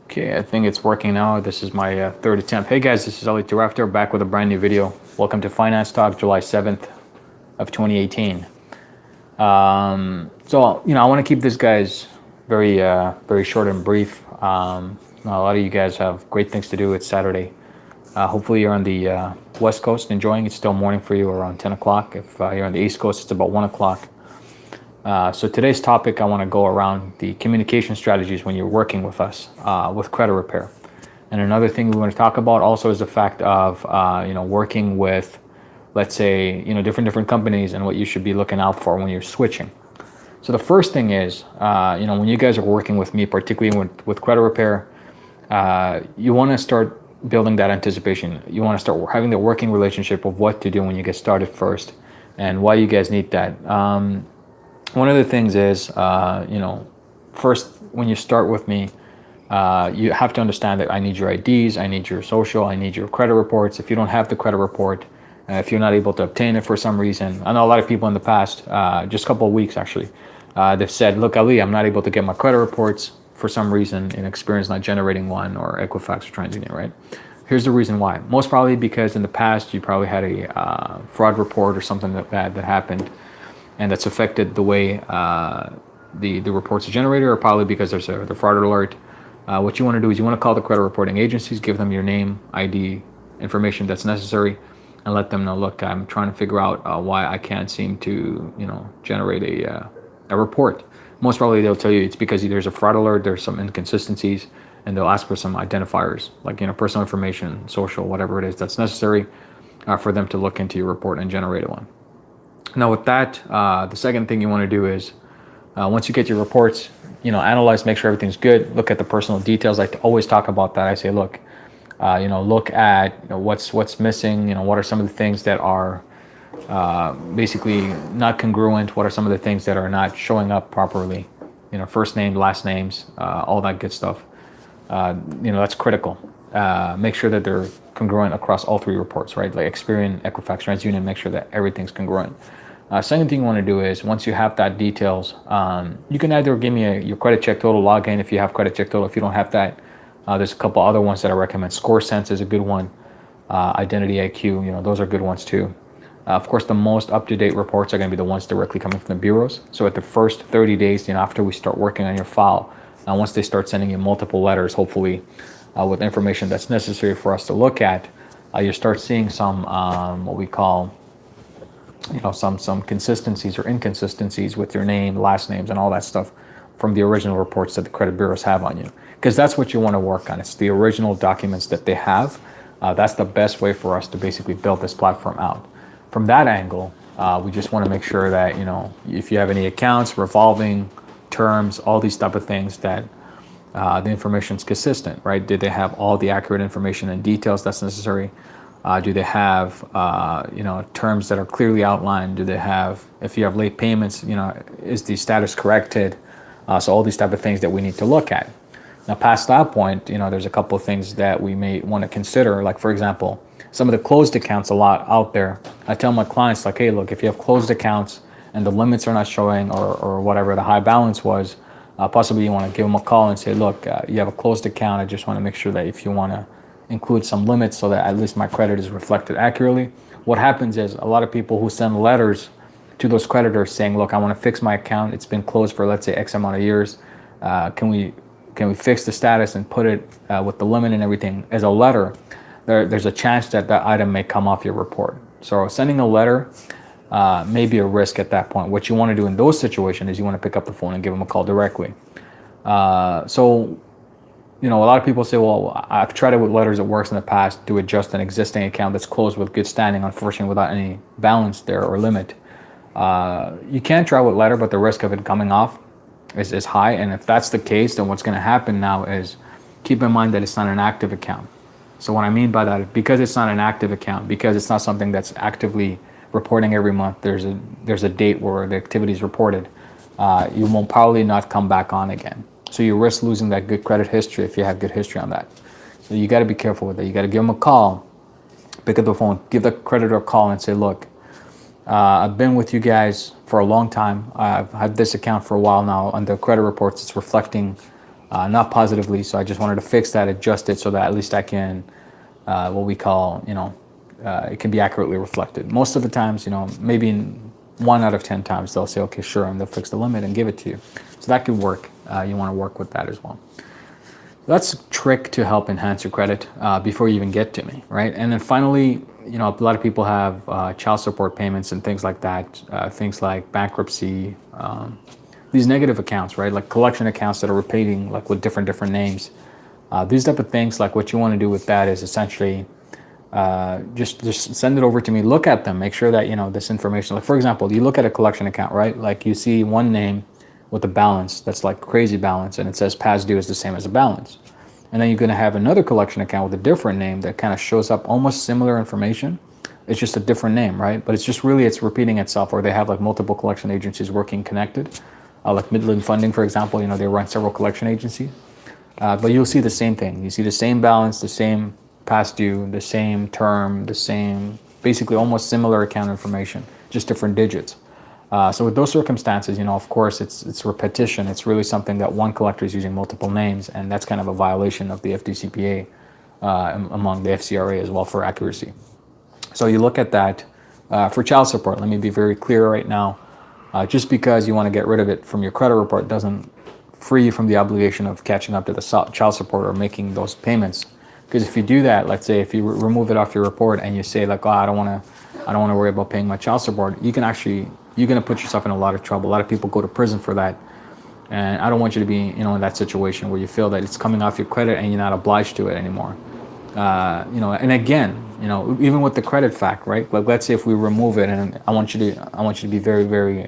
Okay, I think it's working now. This is my third attempt. Hey guys, this is Ali Rafter back with a brand new video. Welcome to Finance Talk, July 7th of 2018. I want to keep this, guys, very short and brief. A lot of you guys have great things to do. It's Saturday. Hopefully you're on the West Coast enjoying. It's still morning for you, around 10 o'clock. If you're on the East Coast, it's about 1 o'clock. So today's topic, I want to go around the communication strategies when you're working with us with credit repair. And another thing we want to talk about also is the fact of working with, let's say, different companies and what you should be looking out for when you're switching. So the first thing is, when you guys are working with me, particularly with credit repair, you want to start building that anticipation. You want to start having the working relationship of what to do when you get started first and why you guys need that. One of the things is, first, when you start with me, you have to understand that I need your IDs, I need your social, I need your credit reports. If you don't have the credit report, if you're not able to obtain it for some reason, I know a lot of people in the past, just a couple of weeks actually, they've said, look, Ali, I'm not able to get my credit reports for some reason, in Experian's not generating one, or Equifax or TransUnion, right? Here's the reason why. Most probably because in the past, you probably had a fraud report or something like that happened, and that's affected the way the reports are generated, or probably because there's the fraud alert. What you want to do is you want to call the credit reporting agencies, give them your name, ID, information that's necessary, and let them know, look, I'm trying to figure out why I can't seem to, generate a report. Most probably they'll tell you it's because there's a fraud alert, there's some inconsistencies, and they'll ask for some identifiers, like personal information, social, whatever it is that's necessary for them to look into your report and generate one. Now with that, the second thing you want to do is, once you get your reports, analyze, make sure everything's good, look at the personal details. I always talk about that. I say, look, look at what's missing, what are some of the things that are basically not congruent, what are some of the things that are not showing up properly, first name, last names, all that good stuff. That's critical. Make sure that they're congruent across all three reports, right? Like Experian, Equifax, TransUnion, make sure that everything's congruent. Second thing you want to do is, once you have that details, you can either give me your credit check total login if you have credit check total. If you don't have that, there's a couple other ones that I recommend. ScoreSense is a good one. Identity IQ, those are good ones too. Of course, the most up-to-date reports are going to be the ones directly coming from the bureaus. So at the first 30 days, after we start working on your file, once they start sending you multiple letters, hopefully with information that's necessary for us to look at, you start seeing some what we call some consistencies or inconsistencies with your name, last names, and all that stuff from the original reports that the credit bureaus have on you. Because that's what you want to work on. It's the original documents that they have. That's the best way for us to basically build this platform out. From that angle, we just want to make sure that, if you have any accounts, revolving terms, all these type of things, that the information is consistent, right? Did they have all the accurate information and details that's necessary? Do they have, terms that are clearly outlined? Do they have, if you have late payments, is the status corrected? So all these type of things that we need to look at. Now, past that point, there's a couple of things that we may want to consider. Like, for example, some of the closed accounts a lot out there. I tell my clients, like, hey, look, if you have closed accounts and the limits are not showing, or whatever the high balance was, possibly you want to give them a call and say, look, you have a closed account. I just want to make sure that if you want to include some limits so that at least my credit is reflected accurately. What happens is, a lot of people who send letters to those creditors saying, look, I want to fix my account. It's been closed for, let's say, X amount of years. Can we fix the status and put it with the limit and everything as a letter? There's a chance that that item may come off your report. So sending a letter may be a risk at that point. What you want to do in those situations is you want to pick up the phone and give them a call directly. A lot of people say, well, I've tried it with letters, it works in the past, to adjust an existing account that's closed with good standing, unfortunately without any balance there or limit. You can try with letter, but the risk of it coming off is high. And if that's the case, then what's going to happen now is, keep in mind that it's not an active account. So what I mean by that, because it's not an active account, because it's not something that's actively reporting every month, there's a date where the activity is reported, you will probably not come back on again. So you risk losing that good credit history if you have good history on that. So you got to be careful with that. You got to give them a call, pick up the phone, give the creditor a call and say, look, I've been with you guys for a long time. I've had this account for a while now. On the credit reports, it's reflecting not positively. So I just wanted to fix that, adjust it so that at least I can, what we call, it can be accurately reflected. Most of the times, maybe in 1 out of 10 times, they'll say, okay, sure, and they'll fix the limit and give it to you. So that could work. You want to work with that as well. That's a trick to help enhance your credit before you even get to me, right? And then finally, a lot of people have child support payments and things like that, things like bankruptcy, these negative accounts, right? Like collection accounts that are repeating, like with different names. These type of things, like what you want to do with that is essentially just send it over to me, look at them, make sure that, this information, like for example, you look at a collection account, right? Like you see one name with a balance that's like crazy balance and it says past due is the same as a balance. And then you're going to have another collection account with a different name that kind of shows up almost similar information. It's just a different name, right? But it's just really, it's repeating itself, or they have like multiple collection agencies working connected. Like Midland Funding, for example, they run several collection agencies. But you'll see the same thing. You see the same balance, the same past due, the same term, the same, basically almost similar account information, just different digits. So with those circumstances, of course, it's repetition. It's really something that one collector is using multiple names, and that's kind of a violation of the FDCPA among the FCRA as well for accuracy. So you look at that. For child support, let me be very clear right now. Just because you want to get rid of it from your credit report doesn't free you from the obligation of catching up to the child support or making those payments. Because if you do that, let's say if you remove it off your report and you say like, oh, I don't want to worry about paying my child support, you're going to put yourself in a lot of trouble. A lot of people go to prison for that. And I don't want you to be, in that situation where you feel that it's coming off your credit and you're not obliged to it anymore. And again, even with the credit fact, right? Like let's say if we remove it, and I want you to be very, very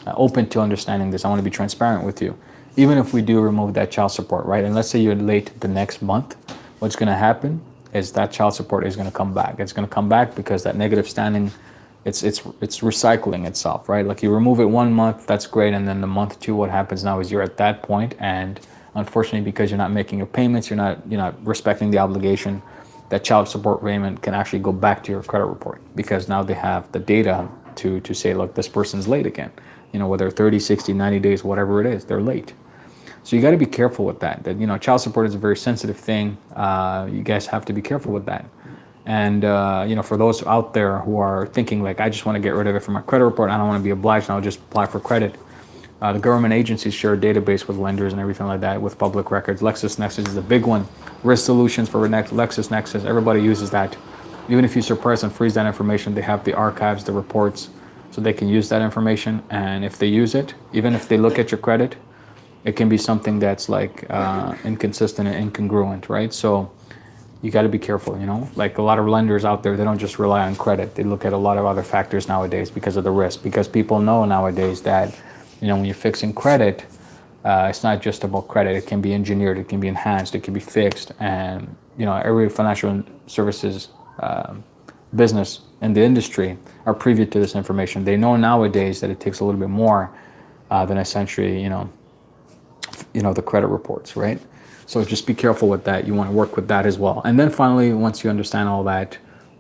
open to understanding this. I want to be transparent with you. Even if we do remove that child support, right? And let's say you're late the next month, what's going to happen is that child support is going to come back. It's going to come back because that negative standing, it's recycling itself, right? Like you remove it 1 month, that's great, and then the month 2, what happens now is you're at that point, and unfortunately, because you're not making your payments, you're not respecting the obligation, that child support payment can actually go back to your credit report because now they have the data to say, look, this person's late again. Whether 30, 60, 90 days, whatever it is, they're late. So you got to be careful with that. That child support is a very sensitive thing. You guys have to be careful with that. And for those out there who are thinking like, I just want to get rid of it from my credit report, I don't want to be obliged, and I'll just apply for credit. The government agencies share a database with lenders and everything like that with public records. LexisNexis is a big one. Risk Solutions for LexisNexis, everybody uses that. Even if you suppress and freeze that information, they have the archives, the reports, so they can use that information. And if they use it, even if they look at your credit, it can be something that's like inconsistent and incongruent, right? So you got to be careful, like a lot of lenders out there, they don't just rely on credit. They look at a lot of other factors nowadays because of the risk, because people know nowadays that, when you're fixing credit, it's not just about credit. It can be engineered, it can be enhanced, it can be fixed. And, every financial services business in the industry are privy to this information. They know nowadays that it takes a little bit more than essentially, the credit reports, right? So just be careful with that. You want to work with that as well. And then finally, once you understand all that,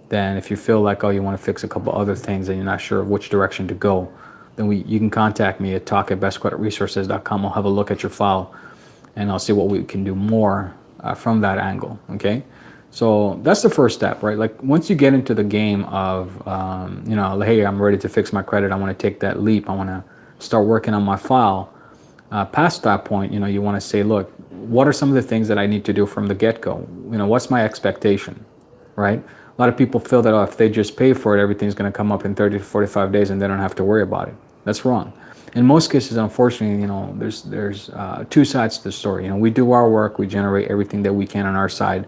then if you feel like, oh, you want to fix a couple other things and you're not sure which direction to go, then you can contact me at talk@bestcreditresources.com. I'll have a look at your file and I'll see what we can do more from that angle, okay? So that's the first step, right? Like once you get into the game of, hey, I'm ready to fix my credit. I want to take that leap. I want to start working on my file. Past that point, you want to say, look, what are some of the things that I need to do from the get-go? What's my expectation, right? A lot of people feel that, if they just pay for it, everything's going to come up in 30 to 45 days and they don't have to worry about it. That's wrong. In most cases, unfortunately, there's two sides to the story. We do our work. We generate everything that we can on our side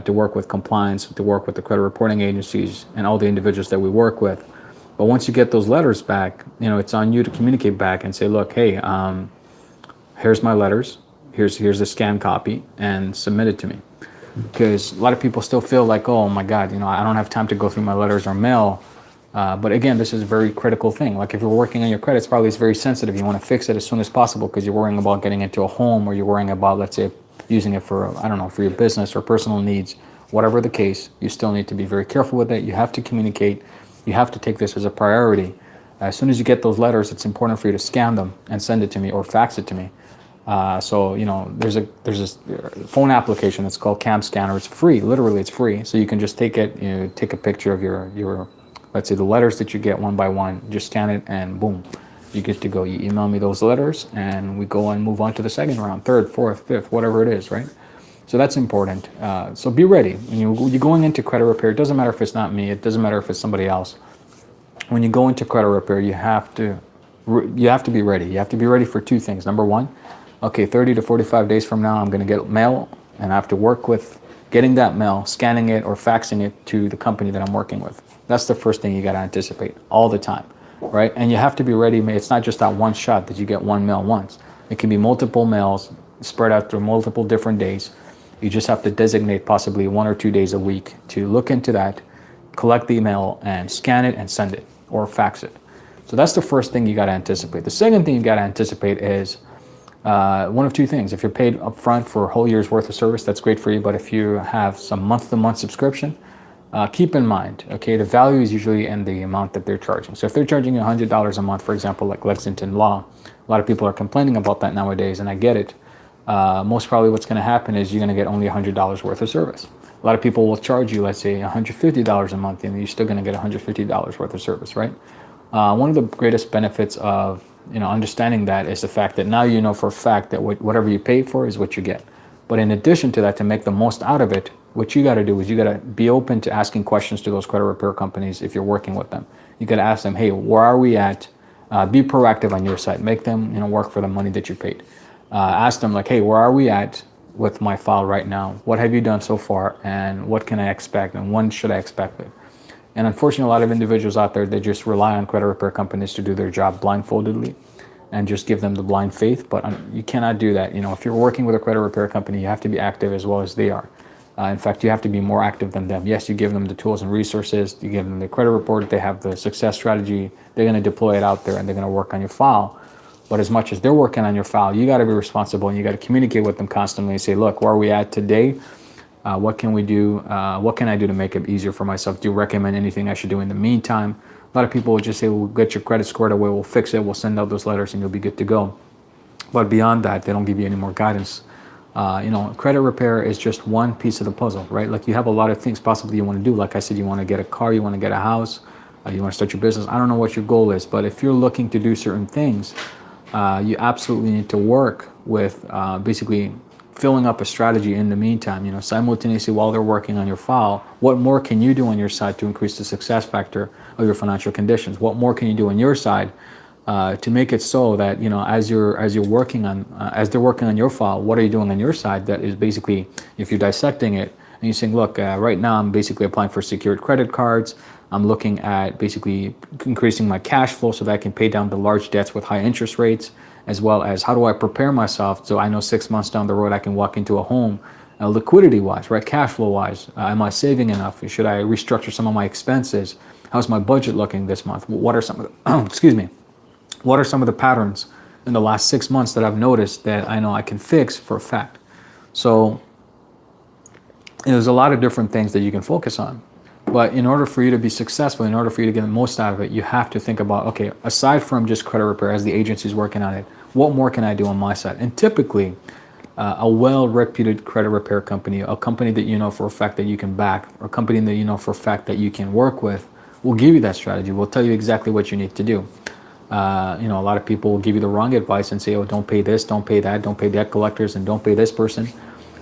to work with compliance, to work with the credit reporting agencies and all the individuals that we work with. But once you get those letters back, it's on you to communicate back and say, look, hey, here's my letters. Here's the scanned copy, and submit it to me. Because a lot of people still feel like, oh my God, I don't have time to go through my letters or mail. But again, this is a very critical thing. Like if you're working on your credit, it's probably very sensitive. You want to fix it as soon as possible because you're worrying about getting into a home, or you're worrying about, let's say, using it for, for your business or personal needs. Whatever the case, you still need to be very careful with it. You have to communicate. You have to take this as a priority. As soon as you get those letters, it's important for you to scan them and send it to me or fax it to me. So there's this phone application that's called Cam Scanner. It's free, literally, it's free. So you can just take it, take a picture of your, let's say the letters that you get one by one, just scan it, and boom, you get to go. You email me those letters, and we go and move on to the second round, third, fourth, fifth, whatever it is, right? So that's important. So be ready. When you're going into credit repair, it doesn't matter if it's not me, it doesn't matter if it's somebody else. When you go into credit repair, you have to be ready. You have to be ready for two things. Number one, okay, 30 to 45 days from now, I'm going to get mail, and I have to work with getting that mail, scanning it, or faxing it to the company that I'm working with. That's the first thing you got to anticipate all the time, right? And you have to be ready. It's not just that one shot that you get one mail once. It can be multiple mails spread out through multiple different days. You just have to designate possibly 1 or 2 days a week to look into that, collect the email, and scan it and send it or fax it. So that's the first thing you got to anticipate. The second thing you got to anticipate is one of two things. If you're paid upfront for a whole year's worth of service, that's great for you. But if you have some month-to-month subscription, keep in mind, okay, the value is usually in the amount that they're charging. So if they're charging you $100 a month, for example, like Lexington Law, a lot of people are complaining about that nowadays, and I get it. Most probably what's going to happen is you're going to get only $100 worth of service. A lot of people will charge you, let's say, $150 a month, and you're still going to get $150 worth of service, right? One of the greatest benefits of understanding that is the fact that now you know for a fact that whatever you pay for is what you get. But in addition to that, to make the most out of it, what you got to do is you got to be open to asking questions to those credit repair companies if you're working with them. You got to ask them, hey, where are we at? Be proactive on your side. Make them work for the money that you paid. Ask them like, hey, where are we at with my file right now? What have you done so far? And what can I expect? And when should I expect it? And unfortunately, a lot of individuals out there, they just rely on credit repair companies to do their job blindfoldedly and just give them the blind faith. But you cannot do that. If you're working with a credit repair company, you have to be active as well as they are. In fact, you have to be more active than them. Yes, you give them the tools and resources. You give them the credit report. They have the success strategy. They're going to deploy it out there, and they're going to work on your file. But as much as they're working on your file, you got to be responsible, and you got to communicate with them constantly and say, look, where are we at today? What can we do? What can I do to make it easier for myself? Do you recommend anything I should do in the meantime? A lot of people will just say, we'll get your credit squared away, we'll fix it, we'll send out those letters, and you'll be good to go. But beyond that, they don't give you any more guidance. Credit repair is just one piece of the puzzle, right? Like you have a lot of things possibly you want to do. Like I said, you want to get a car, you want to get a house, you want to start your business. I don't know what your goal is, but if you're looking to do certain things, you absolutely need to work with basically filling up a strategy in the meantime, simultaneously while they're working on your file. What more can you do on your side to increase the success factor of your financial conditions? What more can you do on your side to make it so that as they're working on your file, what are you doing on your side? That is basically, if you're dissecting it and you're saying, look, right now I'm basically applying for secured credit cards. I'm looking at basically increasing my cash flow so that I can pay down the large debts with high interest rates, as well as how do I prepare myself so I know 6 months down the road I can walk into a home liquidity-wise, right? Cash flow-wise. Am I saving enough? Should I restructure some of my expenses? How's my budget looking this month? What are some of the, excuse me, what are some of the patterns in the last 6 months that I've noticed that I know I can fix for a fact? So there's a lot of different things that you can focus on. But in order for you to be successful, in order for you to get the most out of it, you have to think about, okay, aside from just credit repair, as the agency's working on it, what more can I do on my side? And typically, a well-reputed credit repair company, a company that you know for a fact that you can back, or a company that you know for a fact that you can work with, will give you that strategy, will tell you exactly what you need to do. A lot of people will give you the wrong advice and say, oh, don't pay this, don't pay that, don't pay debt collectors, and don't pay this person.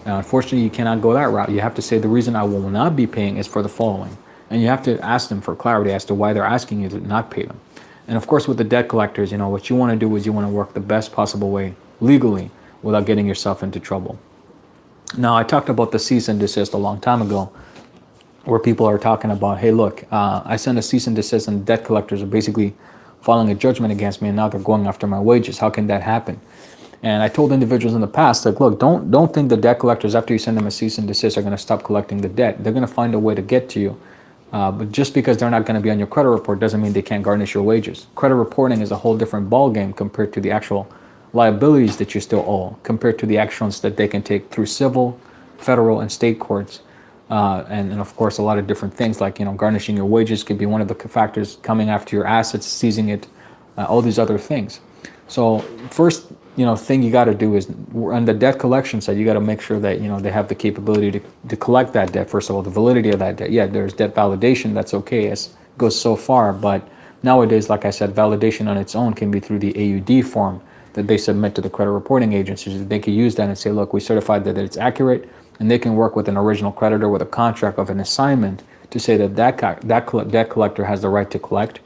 Unfortunately, you cannot go that route. You have to say the reason I will not be paying is for the following. And you have to ask them for clarity as to why they're asking you to not pay them. And of course, with the debt collectors, what you want to do is you want to work the best possible way legally without getting yourself into trouble. Now, I talked about the cease and desist a long time ago, where people are talking about, hey, look, I sent a cease and desist and debt collectors are basically filing a judgment against me and now they're going after my wages. How can that happen? And I told individuals in the past, like, look, don't think the debt collectors, after you send them a cease and desist, are going to stop collecting the debt. They're going to find a way to get to you. But just because they're not going to be on your credit report doesn't mean they can't garnish your wages. Credit reporting is a whole different ballgame compared to the actual liabilities that you still owe, compared to the actions that they can take through civil, federal, and state courts. And of course, a lot of different things like, garnishing your wages could be one of the factors, coming after your assets, seizing it, all these other things. So first, thing you got to do is on the debt collection side, you got to make sure that they have the capability to collect that debt. First of all, the validity of that debt. Yeah, there's debt validation. That's okay. It goes so far, but nowadays, like I said, validation on its own can be through the AUD form that they submit to the credit reporting agencies. They can use that and say, look, we certified that it's accurate, and they can work with an original creditor with a contract of an assignment to say that debt collector has the right to collect,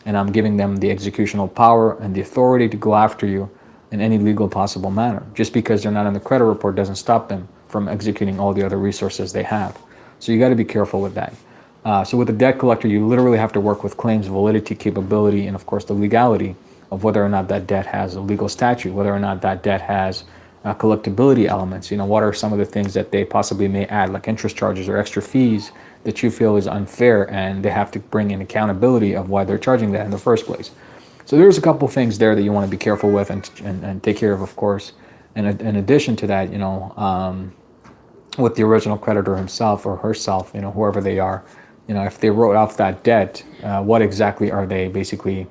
and I'm giving them the executional power and the authority to go after you in any legal possible manner. Just because they're not on the credit report doesn't stop them from executing all the other resources they have. So you got to be careful with that. So with a debt collector, you literally have to work with claims validity, capability, and of course the legality of whether or not that debt has a legal statute, whether or not that debt has collectability elements. What are some of the things that they possibly may add, like interest charges or extra fees that you feel is unfair, and they have to bring in accountability of why they're charging that in the first place. So there's a couple things there that you want to be careful with and take care of course. And in addition to that, with the original creditor himself or herself, whoever they are, if they wrote off that debt, what exactly are they basically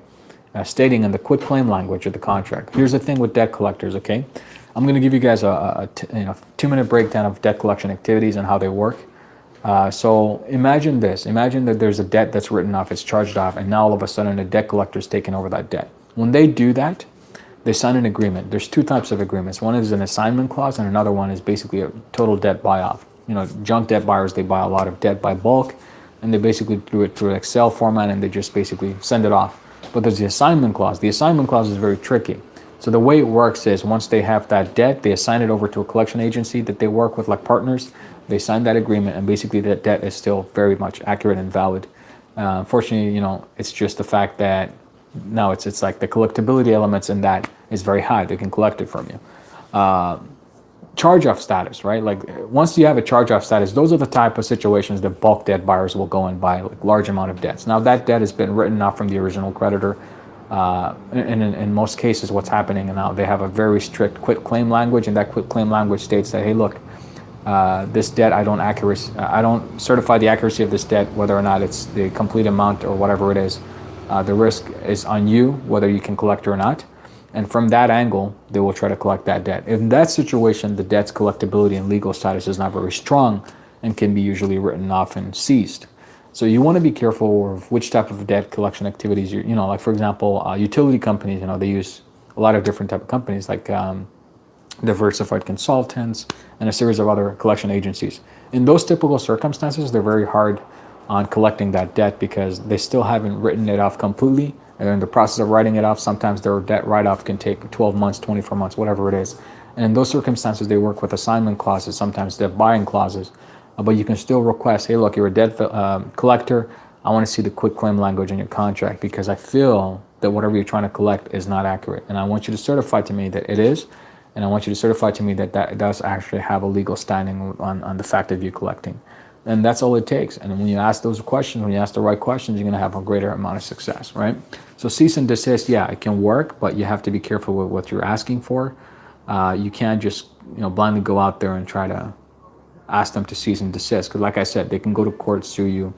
stating in the quitclaim language of the contract? Here's the thing with debt collectors, okay? I'm going to give you guys a 2-minute breakdown of debt collection activities and how they work. So imagine this. Imagine that there's a debt that's written off, it's charged off, and now all of a sudden a debt collector is taking over that debt. When they do that, they sign an agreement. There's two types of agreements. One is an assignment clause, and another one is basically a total debt buy-off. Junk debt buyers, they buy a lot of debt by bulk, and they basically do it through an Excel format, and they just basically send it off. But there's the assignment clause. The assignment clause is very tricky. So the way it works is once they have that debt, they assign it over to a collection agency that they work with like partners. They sign that agreement, and basically that debt is still very much accurate and valid. Unfortunately, it's just the fact that now it's like the collectability elements in that is very high. They can collect it from you. Charge-off status, right? Like once you have a charge-off status, those are the type of situations that bulk debt buyers will go and buy like large amount of debts. Now that debt has been written off from the original creditor. And in most cases, what's happening now, they have a very strict quitclaim language, and that quitclaim language states that, hey, look, this debt, I don't certify the accuracy of this debt, whether or not it's the complete amount or whatever it is. The risk is on you, whether you can collect or not. And from that angle, they will try to collect that debt. In that situation, the debt's collectability and legal status is not very strong and can be usually written off and seized. So you want to be careful of which type of debt collection activities like for example, utility companies, they use a lot of different type of companies like diversified consultants and a series of other collection agencies. In those typical circumstances, they're very hard on collecting that debt because they still haven't written it off completely. And in the process of writing it off, sometimes their debt write-off can take 12 months, 24 months, whatever it is. And in those circumstances, they work with assignment clauses, sometimes debt buying clauses. But you can still request, hey, look, you're a debt collector. I want to see the quitclaim language in your contract because I feel that whatever you're trying to collect is not accurate. And I want you to certify to me that it is. And I want you to certify to me that that does actually have a legal standing on the fact of you collecting. And that's all it takes. And when you ask those questions, when you ask the right questions, you're going to have a greater amount of success, right? So cease and desist, yeah, it can work, but you have to be careful with what you're asking for. You can't just blindly go out there and try to ask them to cease and desist. Because like I said, they can go to court, sue you,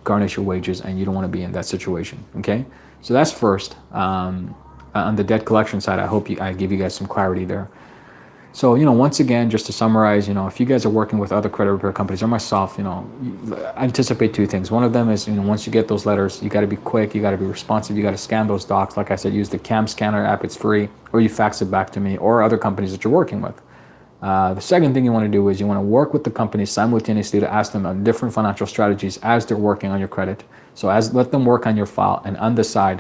garnish your wages, and you don't want to be in that situation, okay? So that's first. On the debt collection side, I hope I give you guys some clarity there. So, once again, just to summarize, if you guys are working with other credit repair companies or myself, anticipate two things. One of them is, once you get those letters, you got to be quick, you got to be responsive, you got to scan those docs. Like I said, use the CAM scanner app, it's free, or you fax it back to me or other companies that you're working with. The second thing you want to do is you want to work with the companies simultaneously to ask them on different financial strategies as they're working on your credit. So let them work on your file and undecide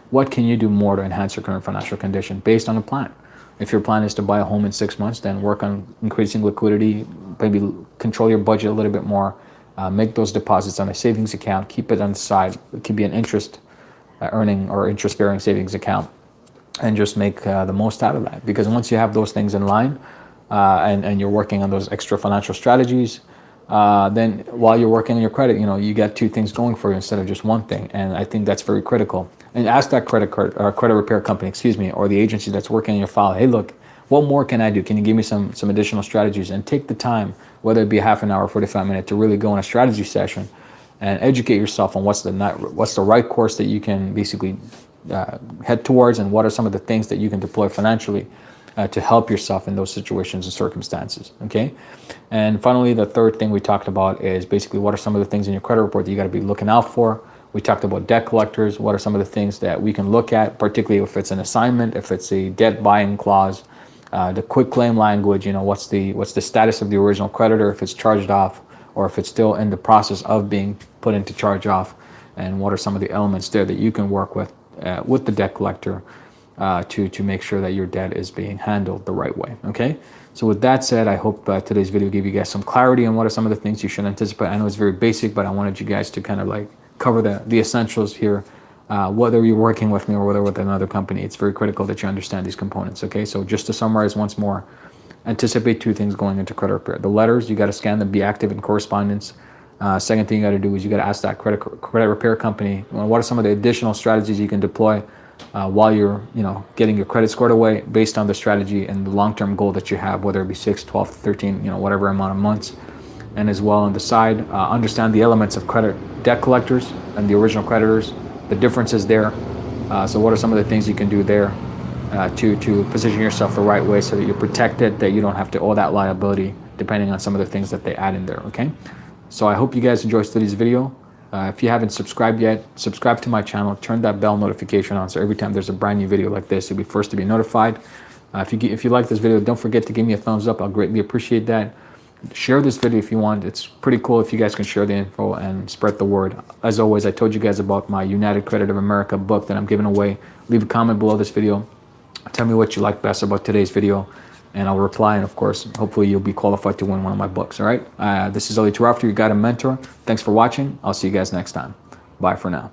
what can you do more to enhance your current financial condition based on a plan. If your plan is to buy a home in 6 months, then work on increasing liquidity, maybe control your budget a little bit more, make those deposits on a savings account, keep it on the side. It could be an interest earning or interest-bearing savings account, and just make the most out of that. Because once you have those things in line and you're working on those extra financial strategies, then while you're working on your credit, you got two things going for you instead of just one thing. And I think that's very critical. And ask that credit repair company, or the agency that's working on your file, hey, look, what more can I do? Can you give me some additional strategies? And take the time, whether it be half an hour or 45 minutes, to really go on a strategy session and educate yourself on what's the right course that you can basically head towards, and what are some of the things that you can deploy financially to help yourself in those situations and circumstances. Okay. And finally, the third thing we talked about is basically what are some of the things in your credit report that you got to be looking out for. We talked about debt collectors. What are some of the things that we can look at, particularly if it's an assignment, if it's a debt buying clause, the quit claim language. You know, what's the status of the original creditor, if it's charged off, or if it's still in the process of being put into charge off, and what are some of the elements there that you can work with the debt collector to make sure that your debt is being handled the right way. Okay. So with that said, I hope today's video gave you guys some clarity on what are some of the things you should anticipate. I know it's very basic, but I wanted you guys to kind of like cover the essentials here. Whether you're working with me or whether with another company, it's very critical that you understand these components. Okay, so just to summarize once more, anticipate two things going into credit repair. The letters, you got to scan them, be active in correspondence. Second thing you got to do is you got to ask that credit repair company, well, what are some of the additional strategies you can deploy while you're getting your credit scored away based on the strategy and the long-term goal that you have, whether it be 6, 12, 13, whatever amount of months. And as well on the side, understand the elements of credit debt collectors and the original creditors, the differences there. So what are some of the things you can do there to position yourself the right way so that you're protected, that you don't have to owe that liability depending on some of the things that they add in there. Okay, so I hope you guys enjoyed today's video. If you haven't subscribed yet, subscribe to my channel, turn that bell notification on so every time there's a brand new video like this, you'll be first to be notified. If you like this video, don't forget to give me a thumbs up. I'll greatly appreciate that. Share this video if you want. It's pretty cool if you guys can share the info and spread the word. As always, I told you guys about my United Credit of America book that I'm giving away. Leave a comment below this video. Tell me what you like best about today's video, and I'll reply. And of course, hopefully you'll be qualified to win one of my books. All right. This is Ali Tarafty, your guide and mentor. Thanks for watching. I'll see you guys next time. Bye for now.